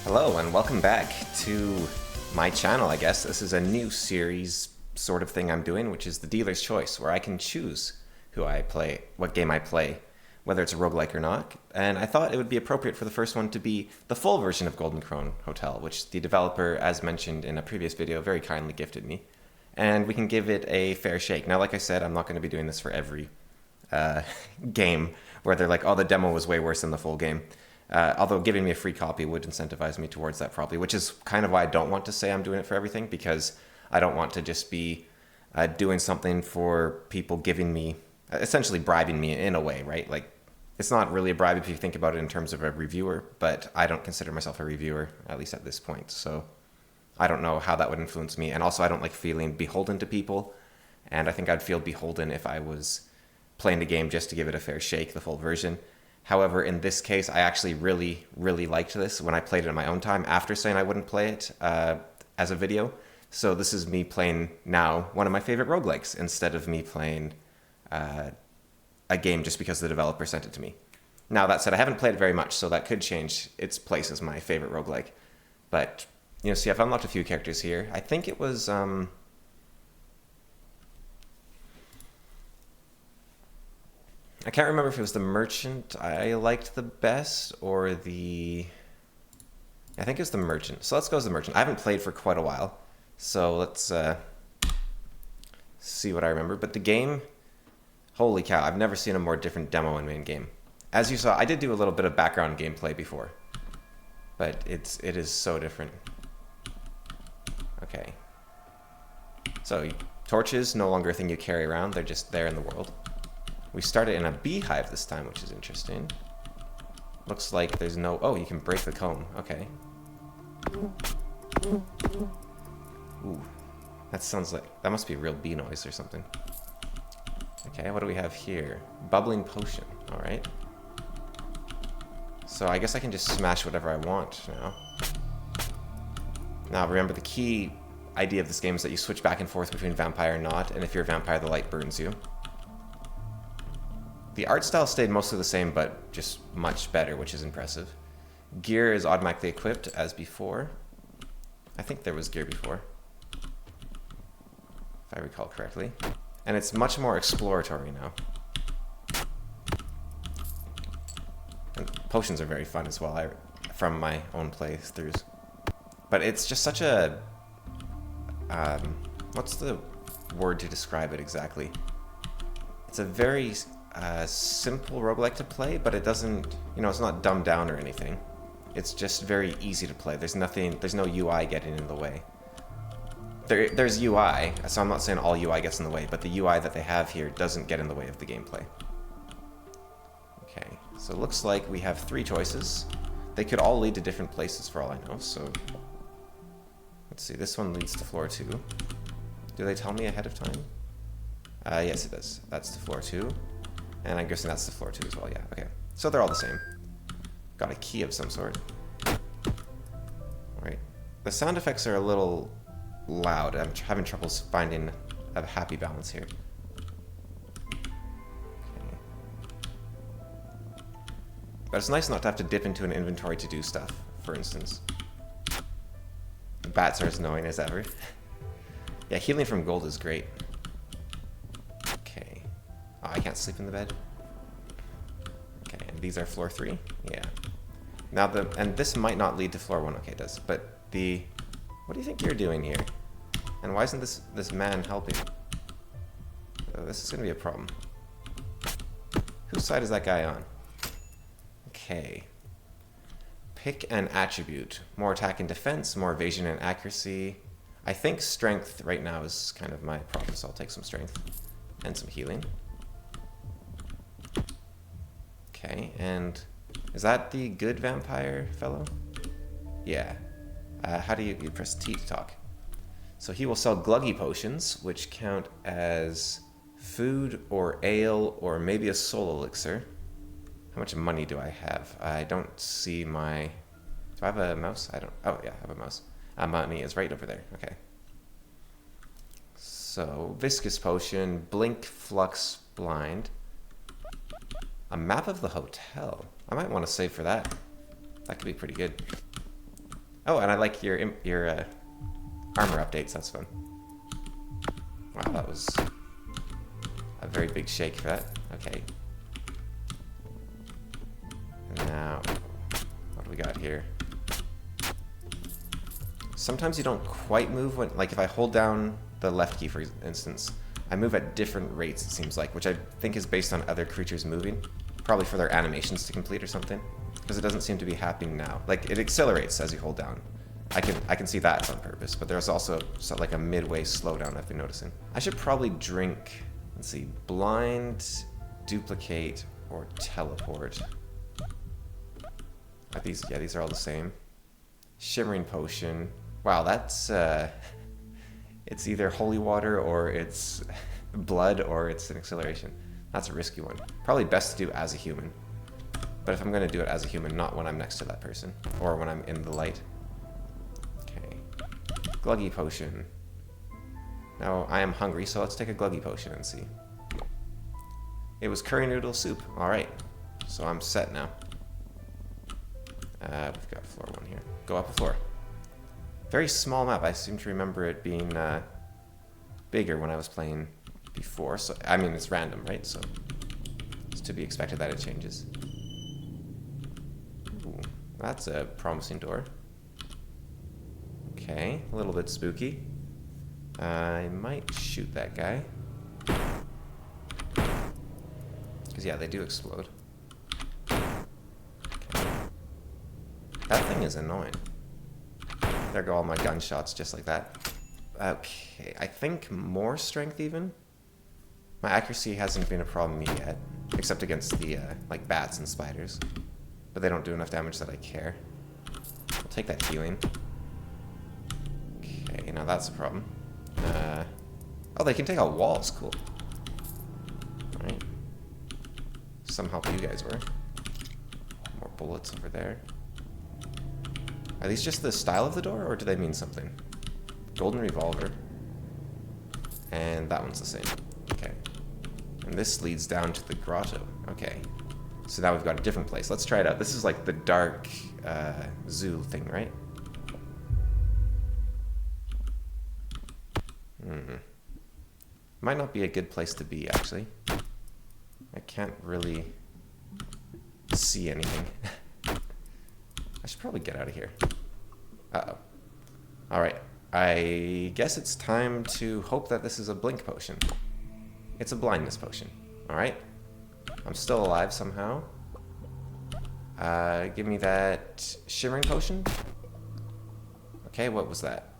Hello and welcome back to my channel, I guess. This is a new series sort of thing I'm doing, which is the Dealer's Choice, where I can choose who I play, what game I play, whether it's a roguelike or not. And I thought it would be appropriate for the first one to be the full version of Golden Krone Hotel, which the developer, as mentioned in a previous video, very kindly gifted me. And we can give it a fair shake. Now, like I said, I'm not going to be doing this for every game where they're like, oh, the demo was way worse than the full game. Although giving me a free copy would incentivize me towards that probably, which is kind of why I don't want to say I'm doing it for everything, because I don't want to just be doing something for people giving me, essentially bribing me in a way, right? Like, it's not really a bribe if you think about it in terms of a reviewer, but I don't consider myself a reviewer, at least at this point, so I don't know how that would influence me. And also I don't like feeling beholden to people, and I think I'd feel beholden if I was playing the game just to give it a fair shake, the full version. However, in this case, I actually really liked this when I played it in my own time after saying I wouldn't play it as a video. So this is me playing now one of my favorite roguelikes instead of me playing a game just because the developer sent it to me. Now, that said, I haven't played it very much, so that could change its place as my favorite roguelike. But, you know, see, I've unlocked a few characters here. I think it was... I can't remember if it was the merchant I liked the best or the... I think it was the merchant. So let's go as the merchant. I haven't played for quite a while, so let's see what I remember. But the game, holy cow, I've never seen a more different demo in main game. As you saw, I did do a little bit of background gameplay before, but it is so different. Okay. So torches, no longer a thing you carry around. They're just there in the world. We started in a beehive this time, which is interesting. Looks like there's no... Oh, you can break the comb. Okay. Ooh. That sounds like... That must be a real bee noise or something. Okay, what do we have here? Bubbling potion. Alright. So I guess I can just smash whatever I want now. Now, remember, the key idea of this game is that you switch back and forth between vampire and not, and if you're a vampire, the light burns you. The art style stayed mostly the same, but just much better, which is impressive. Gear is automatically equipped as before. I think there was gear before, if I recall correctly. And it's much more exploratory now. And potions are very fun as well, from my own playthroughs. But it's just such a... what's the word to describe it exactly? It's a very... simple roguelike to play, but it doesn't, you know, it's not dumbed down or anything. It's just very easy to play. There's no UI getting in the way. There's UI, so I'm not saying all UI gets in the way, but the UI that they have here doesn't get in the way of the gameplay. Okay, so it looks like we have 3 choices. They could all lead to different places for all I know, so... Let's see, this one leads to floor 2. Do they tell me ahead of time? Yes, it does. That's to floor 2. And I'm guessing that's the floor 2 as well, yeah, okay. So they're all the same. Got a key of some sort. Alright. The sound effects are a little loud. I'm having trouble finding a happy balance here. Okay. But it's nice not to have to dip into an inventory to do stuff, for instance. The bats are as annoying as ever. Yeah, healing from gold is great. Oh, I can't sleep in the bed. Okay, and these are floor 3? Yeah. Now and this might not lead to floor 1. Okay, it does. But what do you think you're doing here? And why isn't this man helping? Oh, this is gonna be a problem. Whose side is that guy on? Okay. Pick an attribute. More attack and defense, more evasion and accuracy. I think strength right now is kind of my problem, so I'll take some strength and some healing. Okay, and is that the good vampire fellow? Yeah. How do you press T to talk? So he will sell gluggy potions, which count as food or ale or maybe a soul elixir. How much money do I have? I don't see my... Do I have a mouse? I don't... Oh, yeah, I have a mouse. Money is right over there. Okay. So, viscous potion, blink, flux, blind. A map of the hotel. I might want to save for that. That could be pretty good. Oh, and I like your armor updates. That's fun. Wow, that was a very big shake for that. Okay. And now, what do we got here? Sometimes you don't quite move when, like if I hold down the left key, for instance, I move at different rates, it seems like, which I think is based on other creatures moving. Probably for their animations to complete or something. Because it doesn't seem to be happening now. Like, it accelerates as you hold down. I can see that's on purpose, but there's also like a midway slowdown I've been noticing. I should probably drink, let's see, blind, duplicate, or teleport. Are these, yeah, these are all the same. Shimmering potion. Wow, that's, it's either holy water or it's blood or it's an acceleration. That's a risky one. Probably best to do as a human. But if I'm going to do it as a human, not when I'm next to that person. Or when I'm in the light. Okay. Gluggy potion. Now, I am hungry, so let's take a gluggy potion and see. It was curry noodle soup. Alright. So I'm set now. We've got floor 1 here. Go up a floor. Very small map. I seem to remember it being bigger when I was playing before. So I mean, it's random, right? So it's to be expected that it changes. Ooh, that's a promising door. Okay, a little bit spooky. I might shoot that guy. Because, yeah, they do explode. Okay. That thing is annoying. There go all my gunshots just like that. Okay, I think more strength even. My accuracy hasn't been a problem yet, except against the, like, bats and spiders. But they don't do enough damage that I care. I'll take that healing. Okay, now that's a problem. Oh, they can take out walls. Cool. Alright. Some help you guys were. More bullets over there. Are these just the style of the door, or do they mean something? Golden revolver. And that one's the same. Okay. And this leads down to the grotto. Okay. So now we've got a different place. Let's try it out. This is like the dark zoo thing, right? Might not be a good place to be, actually. I can't really see anything. I should probably get out of here. Uh-oh. Alright. I guess it's time to hope that this is a blink potion. It's a blindness potion. Alright. I'm still alive somehow. Give me that shimmering potion. Okay, what was that?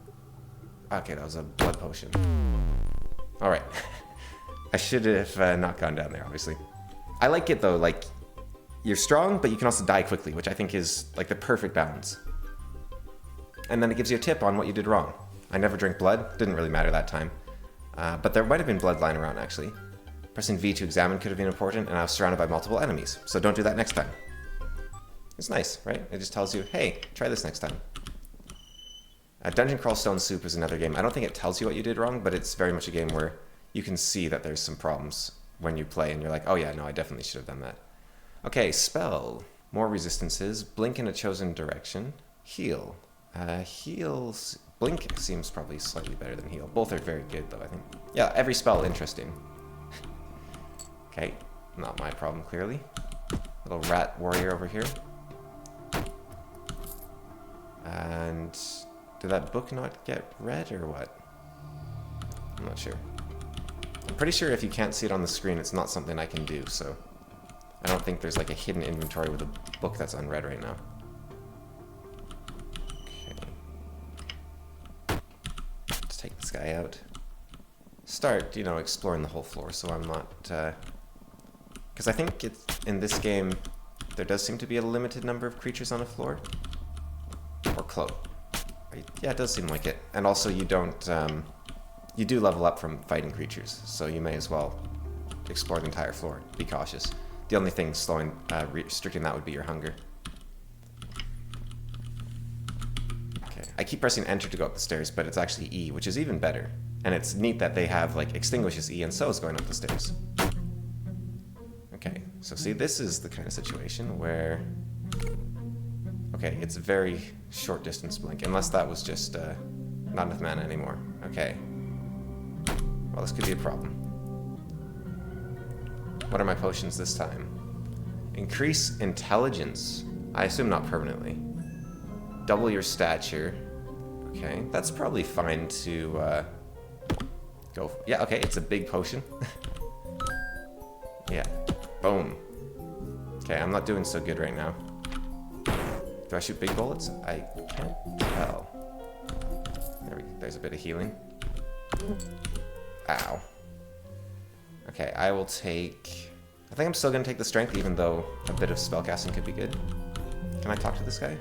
Okay, that was a blood potion. Alright. I should have not gone down there, obviously. I like it, though. Like, you're strong, but you can also die quickly, which I think is, like, the perfect balance. And then it gives you a tip on what you did wrong. I never drank blood. Didn't really matter that time. But there might have been blood lying around, actually. Pressing V to examine could have been important, and I was surrounded by multiple enemies. So don't do that next time. It's nice, right? It just tells you, hey, try this next time. Dungeon Crawl Stone Soup is another game. I don't think it tells you what you did wrong, but it's very much a game where you can see that there's some problems when you play, and you're like, oh yeah, no, I definitely should have done that. Okay, spell. More resistances. Blink in a chosen direction. Heal. Heals. Blink seems probably slightly better than heal. Both are very good, though, I think. Yeah, every spell interesting. Okay, not my problem, clearly. Little rat warrior over here. And did that book not get read, or what? I'm not sure. I'm pretty sure if you can't see it on the screen, it's not something I can do, so I don't think there's like a hidden inventory with a book that's unread right now. Okay. Let's take this guy out. Start, you know, exploring the whole floor, so I'm not, because I think it's, in this game, there does seem to be a limited number of creatures on a floor. Or close. Yeah, it does seem like it. And also you don't, you do level up from fighting creatures, so you may as well explore the entire floor. Be cautious. The only thing slowing, restricting that would be your hunger. Okay, I keep pressing enter to go up the stairs, but it's actually E, which is even better. And it's neat that they have, like, extinguishes E, and so is going up the stairs. Okay, so see, this is the kind of situation where... Okay, Okay, it's a very short distance blink, unless that was just not enough mana anymore. Okay. Well, this could be a problem. What are my potions this time? Increase intelligence. I assume not permanently. Double your stature. Okay, that's probably fine to go for. Yeah, okay, it's a big potion. Yeah, boom. Okay, I'm not doing so good right now. Do I shoot big bullets? I can't tell. There's a bit of healing. Ow. Okay, I will take... I think I'm still going to take the strength, even though a bit of spellcasting could be good. Can I talk to this guy?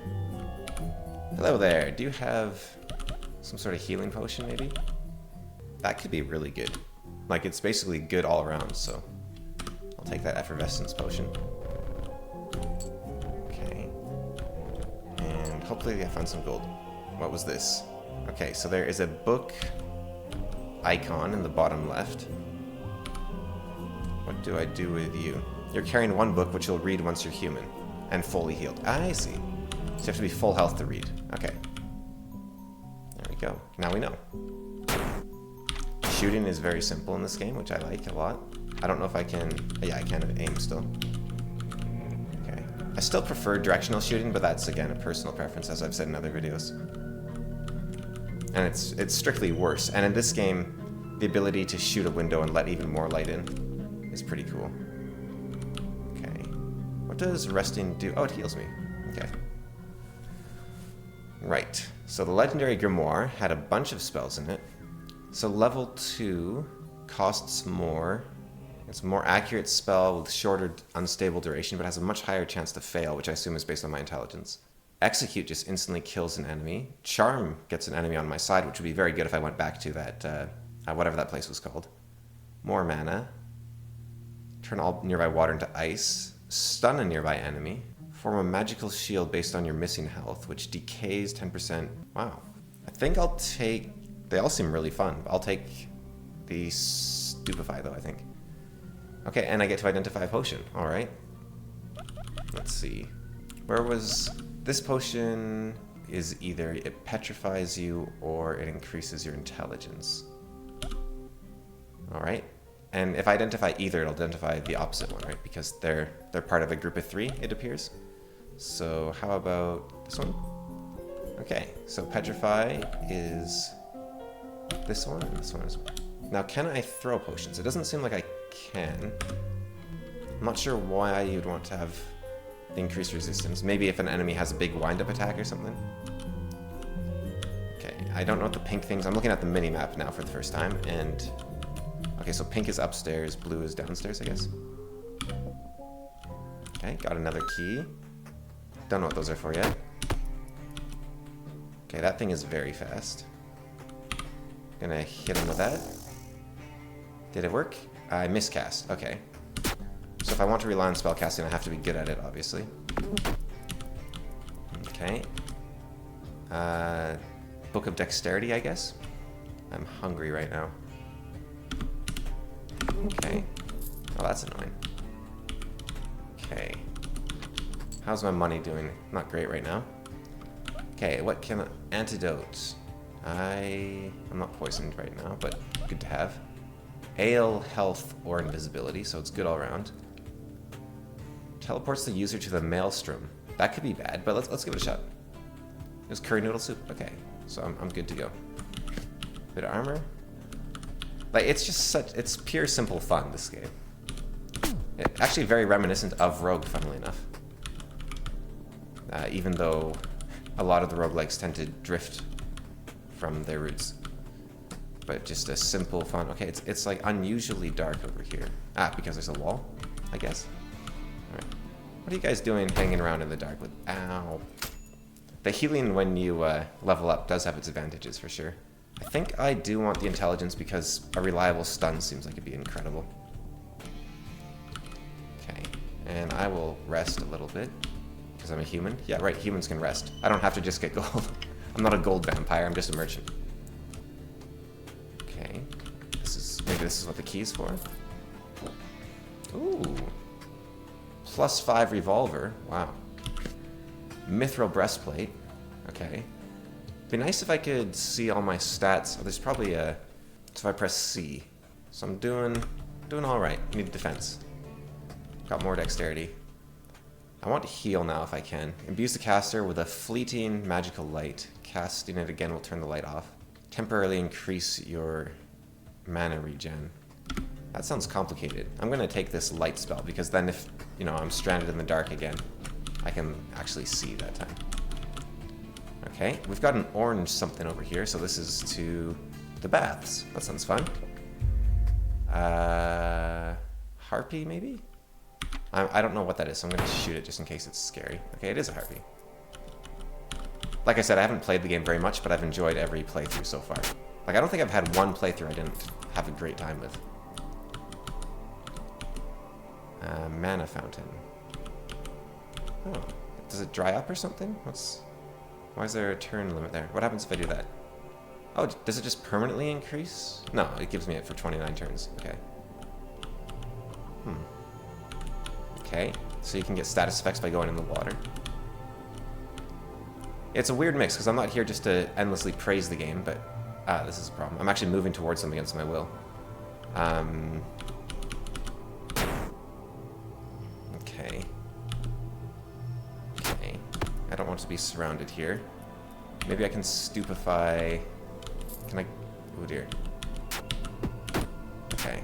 Hello there. Do you have some sort of healing potion, maybe? That could be really good. Like, it's basically good all around, so... I'll take that effervescence potion. Okay. And hopefully I found some gold. What was this? Okay, so there is a book icon in the bottom left. What do I do with you? You're carrying one book, which you'll read once you're human and fully healed. I see. So you have to be full health to read. Okay. There we go. Now we know. Shooting is very simple in this game, which I like a lot. I don't know if I can... Yeah, I can aim still. Okay. I still prefer directional shooting, but that's, again, a personal preference, as I've said in other videos. And it's strictly worse. And in this game, the ability to shoot a window and let even more light in is pretty cool. Okay. What does resting do? Oh, it heals me. Okay. Right. So the legendary grimoire had a bunch of spells in it. So level 2 costs more. It's a more accurate spell with shorter unstable duration, but has a much higher chance to fail, which I assume is based on my intelligence. Execute just instantly kills an enemy. Charm gets an enemy on my side, which would be very good if I went back to that, whatever that place was called. More mana. Turn all nearby water into ice. Stun a nearby enemy. Form a magical shield based on your missing health, which decays 10%. Wow. I think I'll take... They all seem really fun. I'll take the Stupefy, though, I think. Okay, and I get to identify a potion. All right. Let's see. Where was... This potion is either it petrifies you or it increases your intelligence. All right. And if I identify either, it'll identify the opposite one, right? Because they're part of a group of 3, it appears. So how about this one? Okay, so petrify is this one and this one as well. Now, can I throw potions? It doesn't seem like I can. I'm not sure why you'd want to have increased resistance. Maybe if an enemy has a big wind-up attack or something. Okay, I don't know what the pink things... I'm looking at the mini-map now for the first time, and... Okay, so pink is upstairs, blue is downstairs, I guess. Okay, got another key. Don't know what those are for yet. Okay, that thing is very fast. Gonna hit him with that. Did it work? I miscast. Okay. So if I want to rely on spellcasting, I have to be good at it, obviously. Okay. Book of Dexterity, I guess? I'm hungry right now. Okay. Oh, that's annoying. Okay. How's my money doing? Not great right now. Okay, what can... Antidote. I'm not poisoned right now, but good to have. Ale, health, or invisibility, so it's good all around. Teleports the user to the maelstrom. That could be bad, but let's give it a shot. There's curry noodle soup. Okay, so I'm good to go. Bit of armor. Like, it's just such... It's pure, simple fun, this game. Actually very reminiscent of Rogue, funnily enough. Even though a lot of the roguelikes tend to drift from their roots. But just a simple fun... Okay, it's like unusually dark over here. Ah, because there's a wall, I guess. Alright. What are you guys doing hanging around in the dark with... Ow. The healing when you level up does have its advantages, for sure. I think I do want the intelligence because a reliable stun seems like it'd be incredible. Okay. And I will rest a little bit. Because I'm a human. Yeah, right, humans can rest. I don't have to just get gold. I'm not a gold vampire, I'm just a merchant. Okay. Maybe this is what the key is for. Ooh. +5 revolver. Wow. Mithril breastplate. Okay. Be nice if I could see all my stats. Oh, there's probably a... So if I press C. So I'm doing all right. Need defense. Got more dexterity. I want to heal now if I can. Imbues the caster with a fleeting magical light. Casting it again will turn the light off. Temporarily increase your mana regen. That sounds complicated. I'm going to take this light spell because then if, you know, I'm stranded in the dark again, I can actually see that time. Okay, we've got an orange something over here, so this is to the baths. That sounds fun. Harpy, maybe? I don't know what that is, so I'm going to shoot it just in case it's scary. Okay, it is a harpy. Like I said, I haven't played the game very much, but I've enjoyed every playthrough so far. Like, I don't think I've had one playthrough I didn't have a great time with. Mana fountain. Oh, does it dry up or something? Why is there a turn limit there? What happens if I do that? Oh, does it just permanently increase? No, it gives me it for 29 turns. Okay. Okay, so you can get status effects by going in the water. It's a weird mix, because I'm not here just to endlessly praise the game, but... this is a problem. I'm actually moving towards them against my will. Okay. Okay. I don't want to be surrounded here. Maybe I can stupefy... Can I... Oh dear. Okay.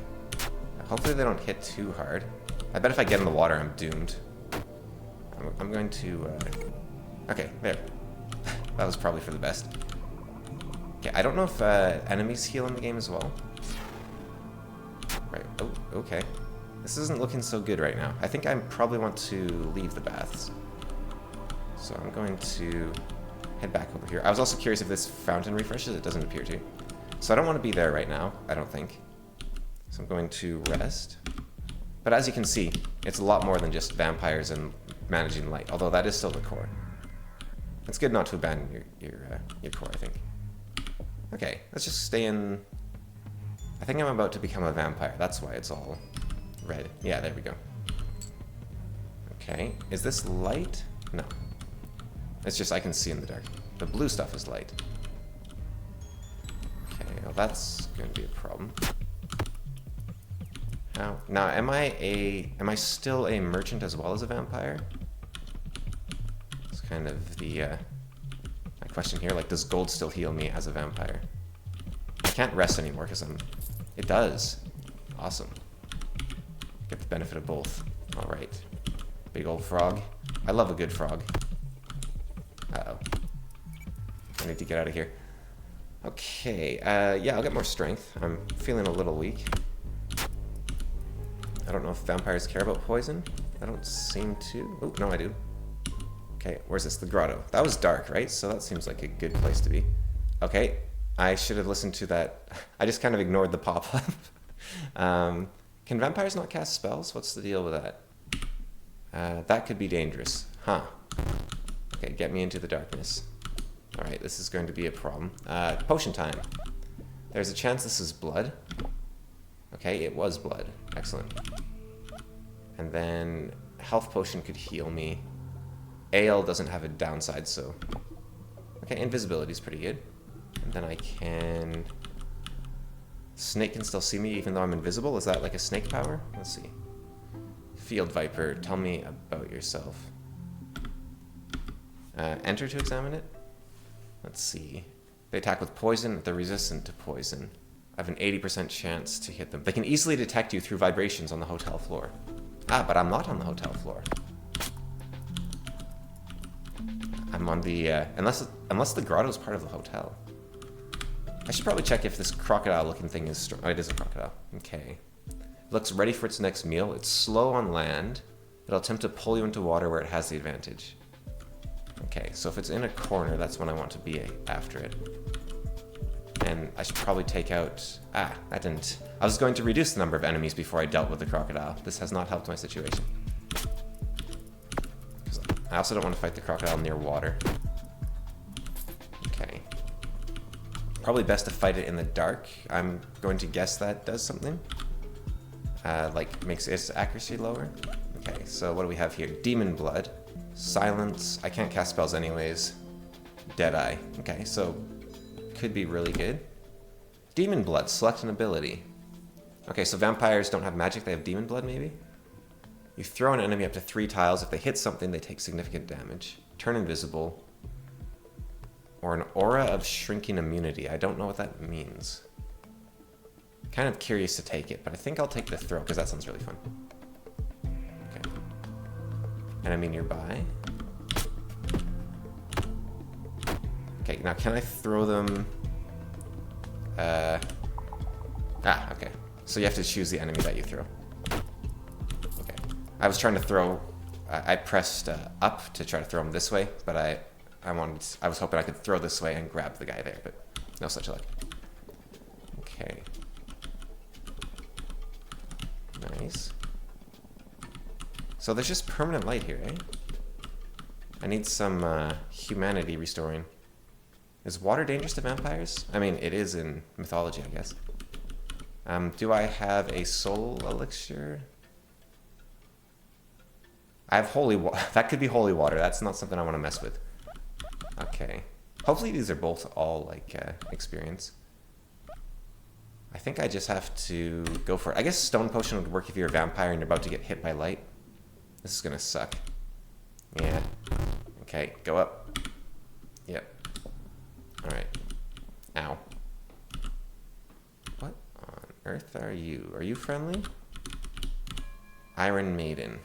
Hopefully they don't hit too hard. I bet if I get in the water, I'm doomed. I'm going to... Okay, there. That was probably for the best. Okay, I don't know if enemies heal in the game as well. Right, oh, okay. This isn't looking so good right now. I think I probably want to leave the baths. So I'm going to head back over here. I was also curious if this fountain refreshes. It doesn't appear to. So I don't want to be there right now, I don't think. So I'm going to rest. But as you can see, it's a lot more than just vampires and managing light, although that is still the core. It's good not to abandon your core, I think. Okay, let's just stay in... I think I'm about to become a vampire. That's why it's all red. Yeah, there we go. Okay, is this light? No. It's just I can see in the dark. The blue stuff is light. Okay, well that's going to be a problem. Now, am I still a merchant as well as a vampire? It's kind of the my question here. Like, does gold still heal me as a vampire? I can't rest anymore because it does. Awesome. Get the benefit of both. All right. Big old frog. I love a good frog. Uh-oh. I need to get out of here. Okay. Yeah, I'll get more strength. I'm feeling a little weak. I don't know if vampires care about poison. I don't seem to. Oh, no, I do. Okay, where's this? The grotto. That was dark, right? So that seems like a good place to be. Okay, I should have listened to that. I just kind of ignored the pop-up. Can vampires not cast spells? What's the deal with that? That could be dangerous. Huh. Okay, get me into the darkness. Alright, this is going to be a problem. Potion time. There's a chance this is blood. Okay, it was blood. Excellent. And then health potion could heal me. Ale doesn't have a downside, so... Okay, invisibility is pretty good. And then I can... Snake can still see me even though I'm invisible? Is that like a snake power? Let's see. Field Viper, tell me about yourself. Enter to examine it? Let's see. They attack with poison, they're resistant to poison. I have an 80% chance to hit them. They can easily detect you through vibrations on the hotel floor. Ah, but I'm not on the hotel floor. I'm on the, unless the grotto is part of the hotel. I should probably check if this crocodile-looking thing is strong. Oh, it is a crocodile. Okay. It looks ready for its next meal. It's slow on land. It'll attempt to pull you into water where it has the advantage. Okay, so if it's in a corner, that's when I want to be after it. And I should probably take out... Ah, that didn't... I was going to reduce the number of enemies before I dealt with the crocodile. This has not helped my situation. I also don't want to fight the crocodile near water. Okay. Probably best to fight it in the dark. I'm going to guess that does something. Like, makes its accuracy lower. Okay, so what do we have here? Demon blood. Silence. I can't cast spells anyways. Deadeye. Okay, so could be really good. Demon Blood. Select an ability. Okay, so vampires don't have magic. They have Demon Blood, maybe? You throw an enemy up to 3 tiles. If they hit something, they take significant damage. Turn invisible. Or an aura of shrinking immunity. I don't know what that means. Kind of curious to take it, but I think I'll take the throw because that sounds really fun. Okay. Enemy nearby. Okay, now can I throw them? Okay. So you have to choose the enemy that you throw. Okay. I was trying to throw. I pressed up to try to throw him this way, but I was hoping I could throw this way and grab the guy there, but no such luck. Okay. Nice. So there's just permanent light here, eh? I need some humanity restoring. Is water dangerous to vampires? I mean, it is in mythology, I guess. Do I have a soul elixir? I have holy water. That could be holy water. That's not something I want to mess with. Okay. Hopefully these are both all, like, experience. I think I just have to go for it. I guess Stone Potion would work if you're a vampire and you're about to get hit by light. This is gonna suck. Yeah. Okay, go up. Yep. Alright. Ow. What on earth are you? Are you friendly? Iron Maiden.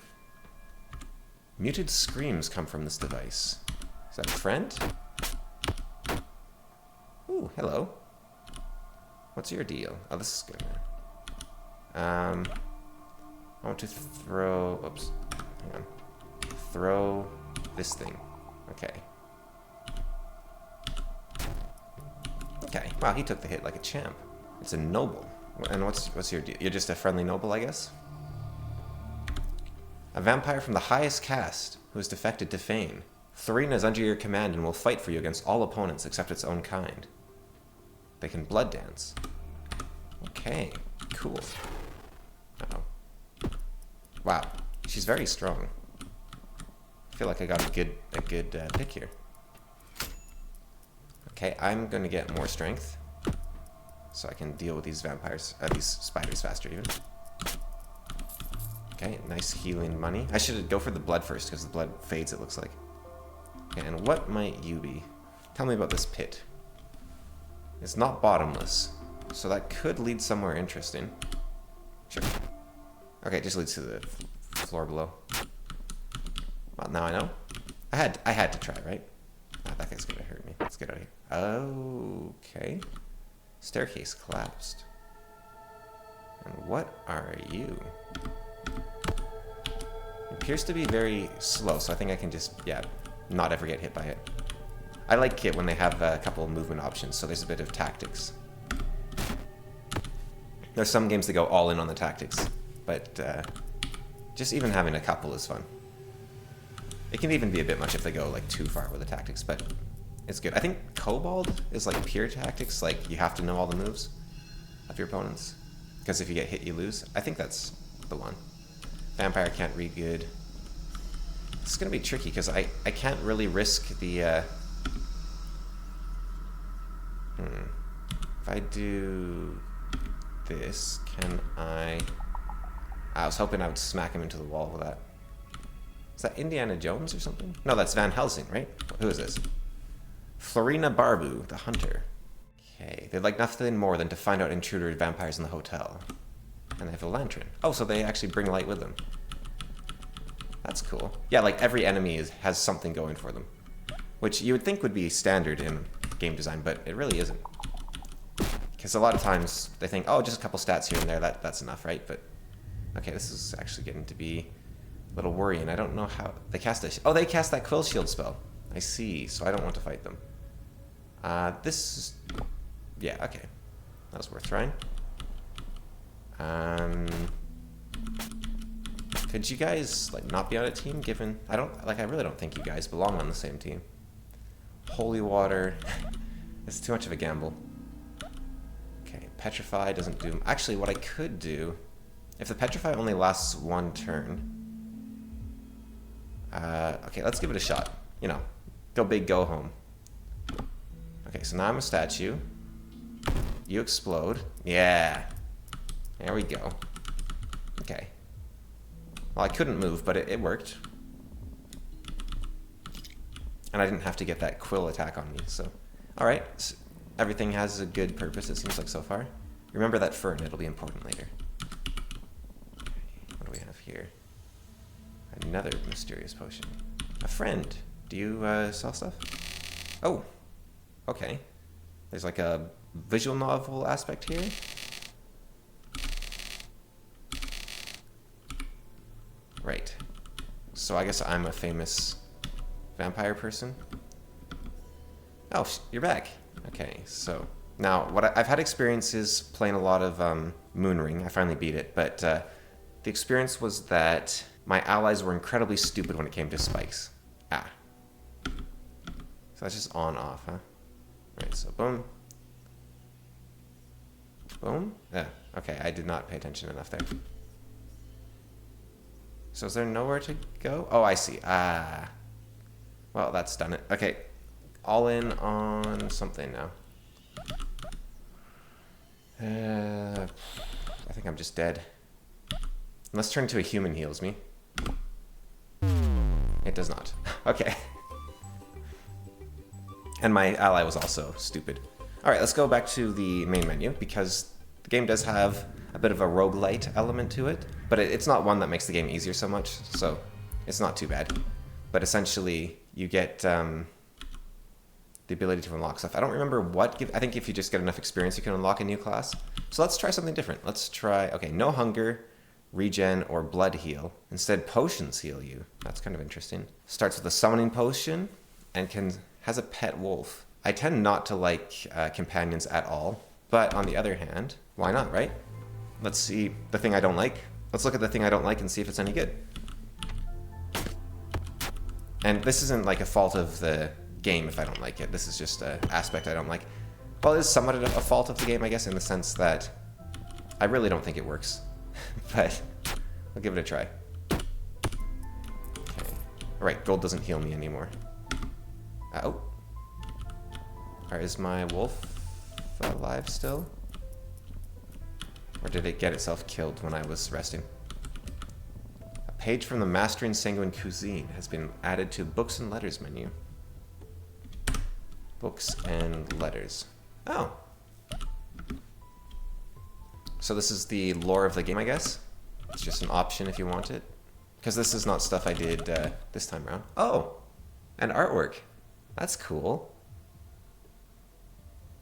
Muted screams come from this device. Is that a friend? Ooh, hello. What's your deal? Oh, this is good. I want to throw... Oops. Hang on. Throw this thing. Okay. Okay. Wow, he took the hit like a champ. It's a noble. And what's your deal? You're just a friendly noble, I guess? A vampire from the highest caste who has defected to Fane. Thorina is under your command and will fight for you against all opponents except its own kind. They can blood dance. Okay, cool. Uh-oh. Wow, she's very strong. I feel like I got a good pick here. Okay, I'm gonna get more strength, so I can deal with these vampires, these spiders faster even. Okay, nice healing money. I should go for the blood first because the blood fades, it looks like. Okay, and what might you be? Tell me about this pit. It's not bottomless, so that could lead somewhere interesting. Sure. Okay, it just leads to the floor below. Well, now I know. I had to try, right? Oh, that guy's gonna hurt me. Let's get out of here. Okay. Staircase collapsed. And what are you? It appears to be very slow, so I think I can just, yeah, not ever get hit by it. I like it when they have a couple of movement options, so there's a bit of tactics. There's some games that go all in on the tactics, but just even having a couple is fun. It can even be a bit much if they go like too far with the tactics, but it's good. I think Kobold is like pure tactics, like you have to know all the moves of your opponents, because if you get hit, you lose. I think that's the one. Vampire can't read good. It's gonna be tricky because I can't really risk the. If I do this, can I? I was hoping I would smack him into the wall with that. Is that Indiana Jones or something? No, that's Van Helsing, right? Who is this? Florina Barbu, the hunter. Okay, they'd like nothing more than to find out intruder vampires in the hotel. And they have a lantern. Oh, so they actually bring light with them. That's cool. Yeah, like every enemy has something going for them. Which you would think would be standard in game design, but it really isn't. Because a lot of times they think, oh, just a couple stats here and there, that's enough, right? But, okay, this is actually getting to be a little worrying. I don't know how... They cast they cast that Quill Shield spell. I see, so I don't want to fight them. This is... Yeah, okay. That was worth trying. Could you guys, like, not be on a team, given... I really don't think you guys belong on the same team. Holy water. It's too much of a gamble. Okay, Petrify doesn't do... Actually, what I could do... If the Petrify only lasts one turn... Okay, let's give it a shot. You know, go big, go home. Okay, so now I'm a statue. You explode. Yeah. There we go. Okay. Well, I couldn't move, but it worked. And I didn't have to get that quill attack on me, so... Alright, so everything has a good purpose, it seems like so far. Remember that fern, it'll be important later. What do we have here? Another mysterious potion. A friend. Do you sell stuff? Oh, okay. There's like a visual novel aspect here. Right. So I guess I'm a famous vampire person. Oh, you're back. Okay, so now what I've had experiences playing a lot of Moonring. I finally beat it, but the experience was that my allies were incredibly stupid when it came to spikes. Ah. So that's just on off, huh? Right, so boom. Boom? Yeah, okay, I did not pay attention enough there. So is there nowhere to go? Oh, I see. Ah. Well, that's done it. Okay, all in on something now. I think I'm just dead. Unless turn into a human heals me. It does not. Okay. And my ally was also stupid. Alright, let's go back to the main menu, because the game does have a bit of a roguelite element to it, but it's not one that makes the game easier so much, so it's not too bad. But essentially, you get the ability to unlock stuff. I don't remember what, I think if you just get enough experience, you can unlock a new class. So let's try something different. Let's try, okay, no hunger, regen, or blood heal. Instead, potions heal you. That's kind of interesting. Starts with a summoning potion, and has a pet wolf. I tend not to like companions at all, but on the other hand, why not, right? Let's see the thing I don't like. Let's look at the thing I don't like and see if it's any good. And this isn't like a fault of the game if I don't like it. This is just an aspect I don't like. Well, it is somewhat a fault of the game, I guess, in the sense that I really don't think it works. But I'll give it a try. Okay. Alright, gold doesn't heal me anymore. Oh. Alright, is my wolf alive still? Or did it get itself killed when I was resting? A page from the Mastering Sanguine Cuisine has been added to Books and Letters menu. Books and Letters. Oh. So this is the lore of the game, I guess? It's just an option if you want it. Because this is not stuff I did this time around. Oh! And artwork. That's cool.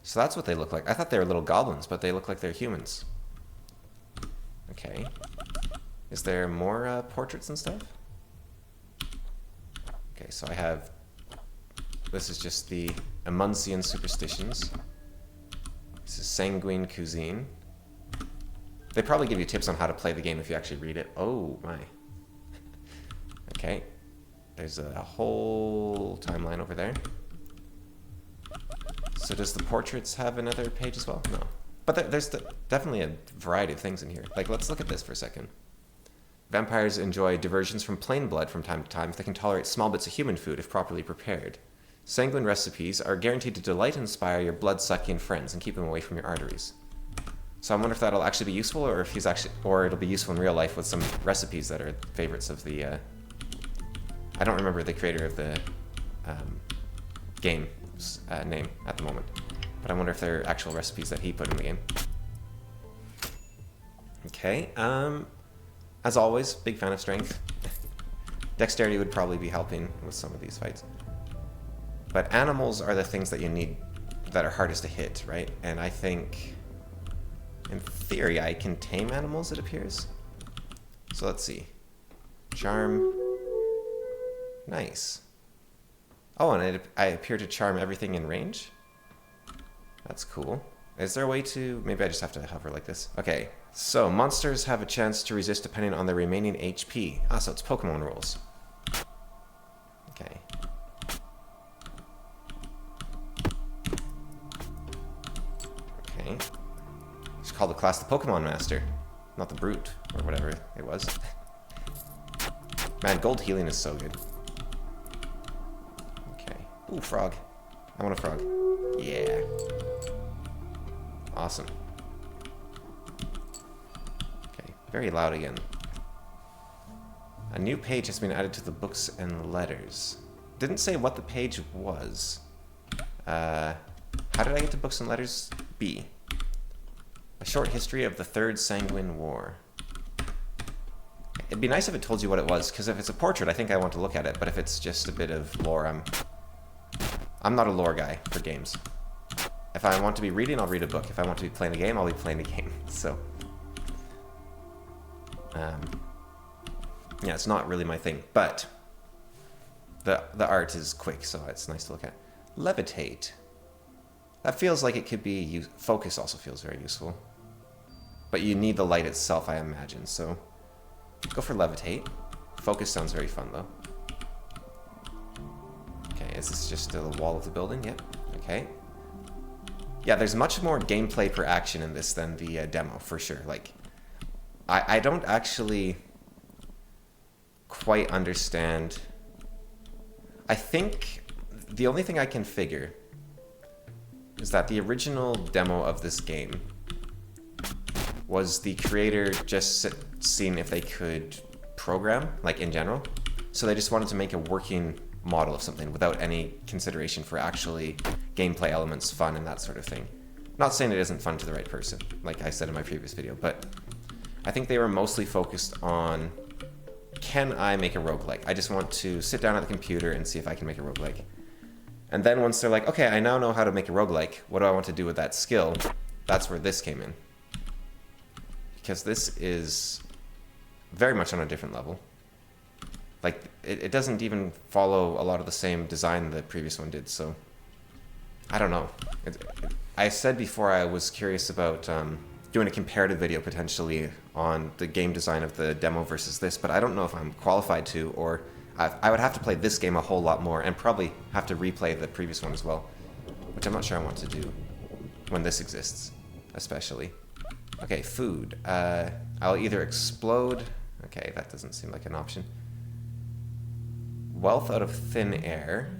So that's what they look like. I thought they were little goblins, but they look like they're humans. Okay. Is there more portraits and stuff? Okay, so I have... This is just the Amunsian superstitions. This is Sanguine Cuisine. They probably give you tips on how to play the game if you actually read it. Oh, my. Okay. There's a whole timeline over there. So does the portraits have another page as well? No. But there's definitely a variety of things in here. Like, let's look at this for a second. Vampires enjoy diversions from plain blood from time to time if they can tolerate small bits of human food if properly prepared. Sanguine recipes are guaranteed to delight and inspire your blood-sucking friends and keep them away from your arteries. So I wonder if that'll actually be useful, or if or it'll be useful in real life with some recipes that are favorites of the... I don't remember the creator of the game's name at the moment, but I wonder if they're actual recipes that he put in the game. Okay, as always, big fan of strength. Dexterity would probably be helping with some of these fights. But animals are the things that you need, that are hardest to hit, right? And I think, in theory, I can tame animals, it appears. So let's see. Charm. Nice. Oh, and I appear to charm everything in range? That's cool. Is there a way to... Maybe I just have to hover like this. Okay, so monsters have a chance to resist depending on their remaining HP. Ah, so it's Pokemon rules. Okay. Okay. Just call the class the Pokemon Master, not the Brute, or whatever it was. Man, gold healing is so good. Ooh, frog. I want a frog. Yeah. Awesome. Okay, very loud again. A new page has been added to the books and letters. Didn't say what the page was. How did I get to books and letters? B. A short history of the Third Sanguine War. It'd be nice if it told you what it was, because if it's a portrait, I think I want to look at it, but if it's just a bit of lore, I'm not a lore guy for games. If I want to be reading, I'll read a book. If I want to be playing a game, I'll be playing a game. So, yeah, it's not really my thing, but the art is quick, so it's nice to look at. Levitate. That feels like it could be focus also feels very useful, but you need the light itself, I imagine. So, go for levitate. Focus sounds very fun though. Okay, is this just the wall of the building? Yep. Okay. Yeah, there's much more gameplay per action in this than the demo, for sure. Like, I don't actually quite understand. I think the only thing I can figure is that the original demo of this game was the creator just seeing if they could program, like in general. So they just wanted to make a working model of something without any consideration for actually gameplay elements, fun, and that sort of thing. Not saying it isn't fun to the right person, like I said in my previous video, but I think they were mostly focused on, can I make a roguelike? I just want to sit down at the computer and see if I can make a roguelike. And then once they're like, okay, I now know how to make a roguelike, what do I want to do with that skill? That's where this came in. Because this is very much on a different level. Like, it doesn't even follow a lot of the same design the previous one did, so I don't know. I said before I was curious about doing a comparative video potentially on the game design of the demo versus this, but I don't know if I'm qualified to, or I would have to play this game a whole lot more and probably have to replay the previous one as well, which I'm not sure I want to do when this exists, especially. Okay, food. I'll either explode. Okay, that doesn't seem like an option. Wealth out of thin air.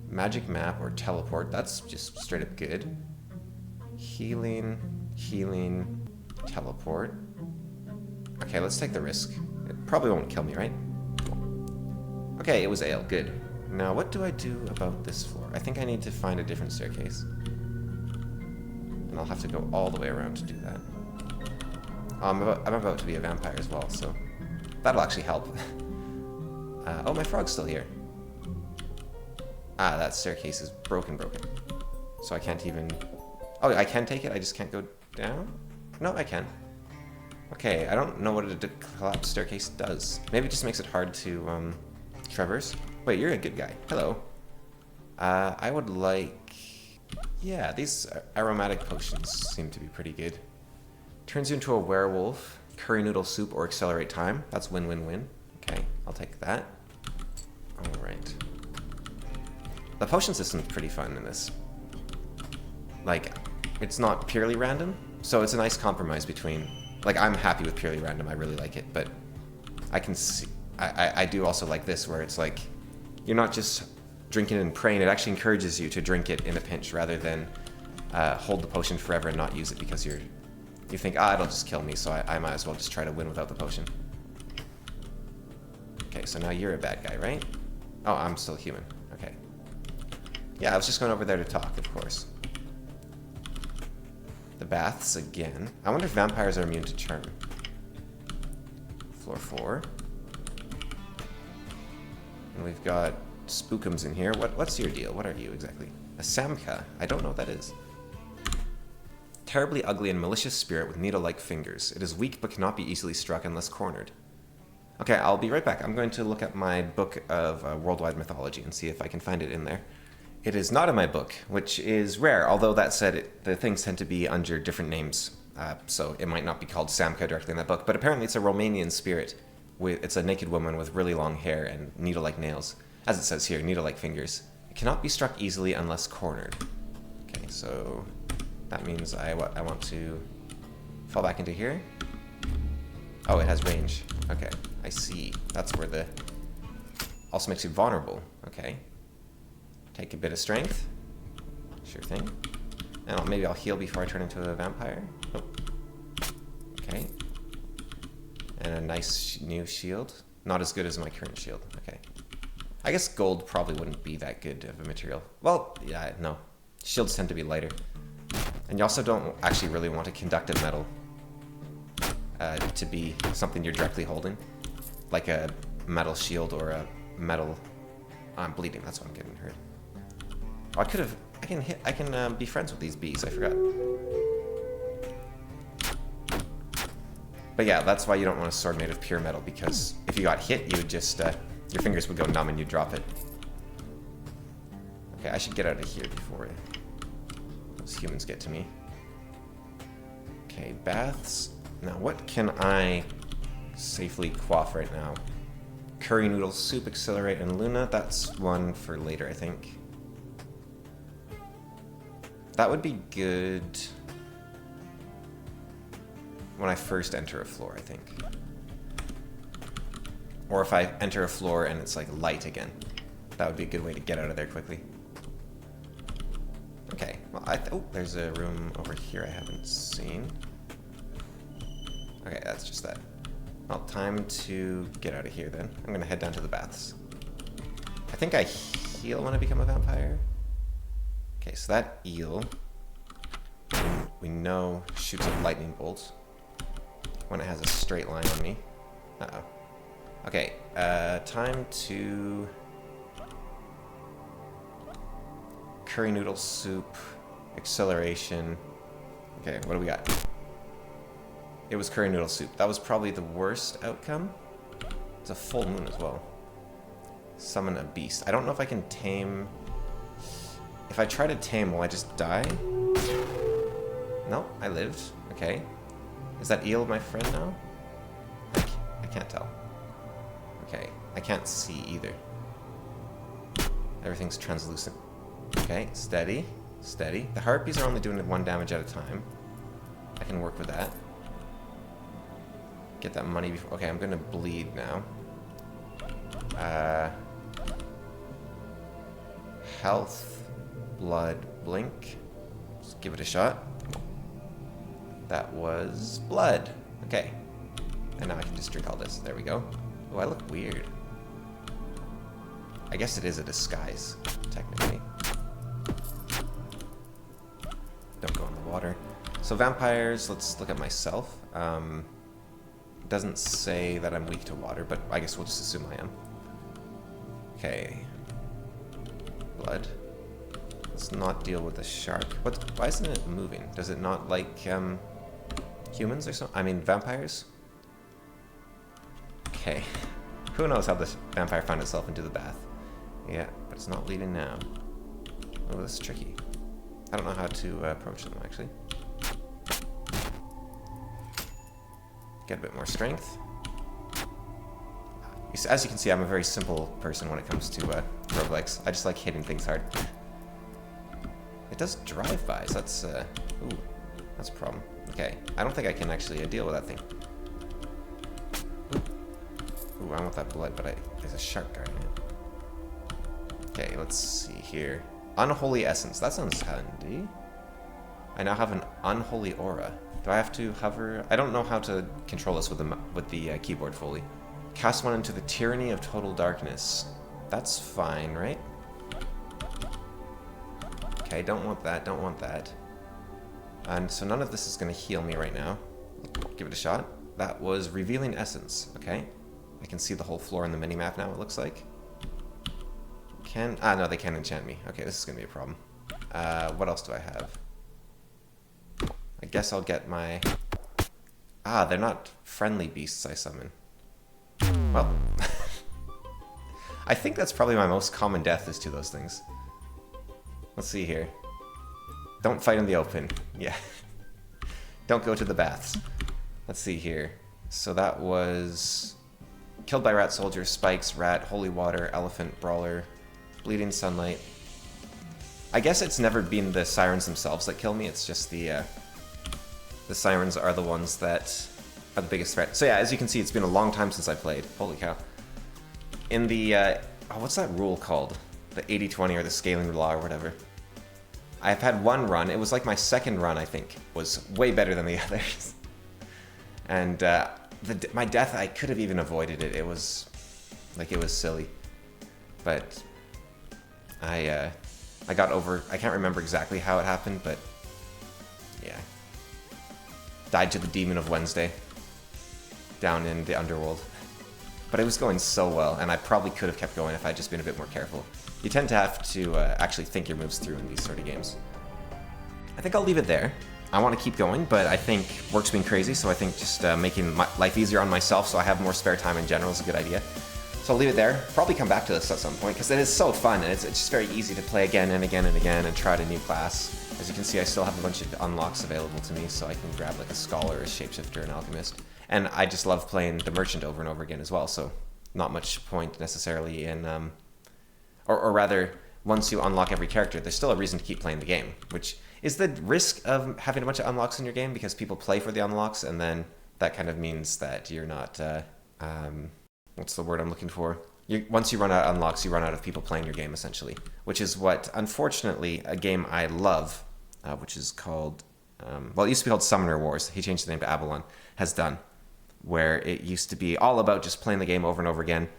Magic map or teleport. That's just straight up good. Healing, healing, teleport. Okay, let's take the risk. It probably won't kill me, right? Okay, it was ale. Good. Now, what do I do about this floor? I think I need to find a different staircase. And I'll have to go all the way around to do that. I'm about to be a vampire as well, so that'll actually help. Oh, my frog's still here. Ah, that staircase is broken. So I can't even... Oh, I can take it? I just can't go down? No, I can. Okay, I don't know what a collapsed staircase does. Maybe it just makes it hard to traverse. Wait, you're a good guy. Hello. I would like... Yeah, these aromatic potions seem to be pretty good. Turns you into a werewolf, curry noodle soup, or accelerate time. That's win-win-win. Okay, I'll take that. Alright. The potion system's pretty fun in this. Like, it's not purely random, so it's a nice compromise between... Like, I'm happy with purely random, I really like it, but I can see... I do also like this, where it's like, you're not just drinking it and praying, it actually encourages you to drink it in a pinch, rather than hold the potion forever and not use it because you think, it'll just kill me, so I might as well just try to win without the potion. Okay, so now you're a bad guy, right? Oh, I'm still human. Okay. Yeah, I was just going over there to talk, of course. The baths again. I wonder if vampires are immune to charm. Floor 4. And we've got spookums in here. What's your deal? What are you exactly? A Samka. I don't know what that is. Terribly ugly and malicious spirit with needle-like fingers. It is weak but cannot be easily struck unless cornered. Okay, I'll be right back. I'm going to look at my book of worldwide mythology and see if I can find it in there. It is not in my book, which is rare, although that said, the things tend to be under different names, so it might not be called Samka directly in that book, but apparently it's a Romanian spirit. It's a naked woman with really long hair and needle-like nails. As it says here, needle-like fingers. It cannot be struck easily unless cornered. Okay, so that means I want to fall back into here. Oh, it has range. Okay, I see. That's where the... Also makes you vulnerable. Okay. Take a bit of strength. Sure thing. And maybe I'll heal before I turn into a vampire. Oh. Okay. And a nice new shield. Not as good as my current shield. Okay. I guess gold probably wouldn't be that good of a material. Well, yeah, no. Shields tend to be lighter. And you also don't actually really want a conductive metal to be something you're directly holding. Like a metal shield or a metal... I'm bleeding, that's why I'm getting hurt. Oh, I can be friends with these bees, I forgot. But yeah, that's why you don't want a sword made of pure metal, because if you got hit, you would just, your fingers would go numb and you'd drop it. Okay, I should get out of here before those humans get to me. Okay, baths. Now, what can I safely quaff right now? Curry noodle soup, accelerate, and Luna. That's one for later, I think. That would be good when I first enter a floor, I think. Or if I enter a floor and it's like light again. That would be a good way to get out of there quickly. Okay, well, oh, there's a room over here I haven't seen. Okay, that's just that. Well, time to get out of here then. I'm gonna head down to the baths. I think I heal when I become a vampire. Okay, so that eel, we know, shoots a lightning bolt when it has a straight line on me. Uh-oh. Okay, time to... curry noodle soup, acceleration. Okay, what do we got? It was curry noodle soup. That was probably the worst outcome. It's a full moon as well. Summon a beast. I don't know if I can tame... If I try to tame, will I just die? No, I lived. Okay. Is that eel my friend now? I can't tell. Okay, I can't see either. Everything's translucent. Okay, steady, steady. The harpies are only doing 1 damage at a time. I can work with that. Get that money before... Okay, I'm gonna bleed now. Health, blood, blink. Let's give it a shot. That was blood. Okay. And now I can just drink all this. There we go. Oh, I look weird. I guess it is a disguise, technically. Don't go in the water. So vampires, let's look at myself. It doesn't say that I'm weak to water, but I guess we'll just assume I am. Okay. Blood. Let's not deal with the shark. Why isn't it moving? Does it not like humans or something? I mean, vampires? Okay. Who knows how this vampire found itself into the bath? Yeah, but it's not leaving now. Oh, this is tricky. I don't know how to approach them, actually. Get a bit more strength. As you can see, I'm a very simple person when it comes to roguelikes. I just like hitting things hard. It does drive-bys. That's, ooh, that's a problem. Okay, I don't think I can actually deal with that thing. Ooh, I want that blood, but there's a shark guarding it. Okay, let's see here. Unholy essence. That sounds handy. I now have an unholy aura. Do I have to hover? I don't know how to control this with the keyboard fully. Cast one into the tyranny of total darkness. That's fine, right? Okay, don't want that, don't want that. And so none of this is going to heal me right now. Give it a shot. That was revealing essence. Okay. I can see the whole floor in the minimap now, it looks like. No, they can't enchant me. Okay, this is going to be a problem. What else do I have? I guess I'll get my... they're not friendly beasts I summon. Well, I think that's probably my most common death is to those things. Let's see here. Don't fight in the open. Yeah. Don't go to the baths. Let's see here. So that was... Killed by rat soldier, spikes, rat, holy water, elephant, brawler, bleeding sunlight. I guess it's never been the sirens themselves that kill me, it's just the sirens are the ones that are the biggest threat. So yeah, as you can see, it's been a long time since I played. Holy cow. In the, what's that rule called? the 80-20 or the scaling law or whatever. I've had one run, it was like my second run, I think, was way better than the others. And my death, I could have even avoided it. It was silly. But I got over, I can't remember exactly how it happened, but yeah. Died to the Demon of Wednesday down in the underworld. But it was going so well, and I probably could have kept going if I'd just been a bit more careful. You tend to have to actually think your moves through in these sort of games. I think I'll leave it there. I want to keep going, but I think work's been crazy, so I think just making my life easier on myself so I have more spare time in general is a good idea. So I'll leave it there. Probably come back to this at some point, because it is so fun, and it's just very easy to play again and again and again and try out a new class. As you can see, I still have a bunch of unlocks available to me, so I can grab like a Scholar, a Shapeshifter, an Alchemist. And I just love playing the Merchant over and over again as well, so not much point necessarily in... Or rather, once you unlock every character, there's still a reason to keep playing the game, which is the risk of having a bunch of unlocks in your game, because people play for the unlocks, and then that kind of means that you're not... what's the word I'm looking for? Once you run out of unlocks, you run out of people playing your game, essentially, which is what, unfortunately, a game I love, which is called... well, it used to be called Summoner Wars. He changed the name to Avalon, has done, where it used to be all about just playing the game over and over again,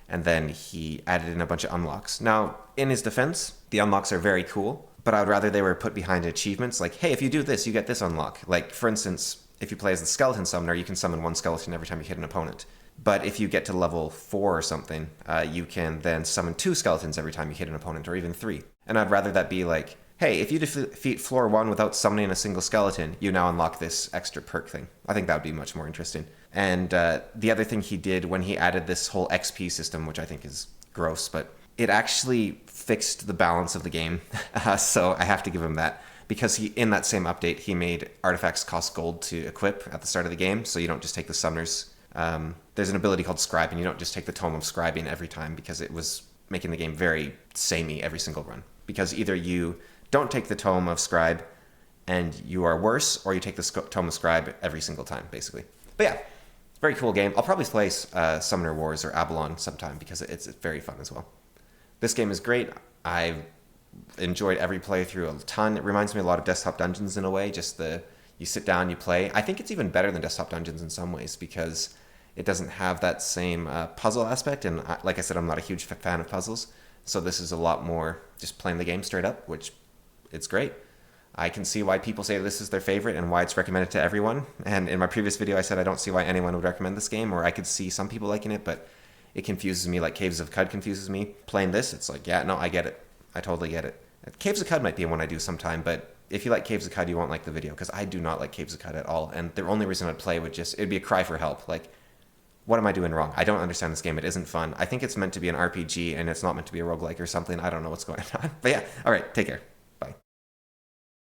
and then he added in a bunch of unlocks. Now, in his defense, the unlocks are very cool, but I would rather they were put behind achievements, like, hey, if you do this, you get this unlock. Like, for instance, if you play as the Skeleton Summoner, you can summon one skeleton every time you hit an opponent. But if you get to level 4 or something, you can then summon 2 skeletons every time you hit an opponent, or even 3. And I'd rather that be like, hey, if you defeat floor 1 without summoning a single skeleton, you now unlock this extra perk thing. I think that would be much more interesting. And the other thing he did when he added this whole XP system, which I think is gross, but it actually fixed the balance of the game. So I have to give him that. Because in that same update, he made artifacts cost gold to equip at the start of the game, so you don't just take the summoners. There's an ability called Scribe, and you don't just take the Tome of Scribing every time, because it was making the game very samey every single run. Because either you don't take the Tome of Scribe and you are worse, or you take the Tome of Scribe every single time, basically. But yeah, very cool game. I'll probably play Summoner Wars or Avalon sometime, because it's very fun as well. This game is great. I've enjoyed every playthrough a ton. It reminds me a lot of Desktop Dungeons in a way, just you sit down, you play. I think it's even better than Desktop Dungeons in some ways, because it doesn't have that same puzzle aspect, and like I said, I'm not a huge fan of puzzles, so this is a lot more just playing the game straight up, which it's great. I can see why people say this is their favorite and why it's recommended to everyone, and in my previous video I said I don't see why anyone would recommend this game, or I could see some people liking it, but it confuses me like Caves of Cud confuses me. Playing this, it's like, yeah, no, I get it. I totally get it. Caves of Cud might be one I do sometime, but if you like Caves of Cud, you won't like the video, because I do not like Caves of Cud at all, and the only reason I'd play it'd be a cry for help. Like, what am I doing wrong? I don't understand this game. It isn't fun. I think it's meant to be an RPG, and it's not meant to be a roguelike or something. I don't know what's going on. But yeah, all right, take care.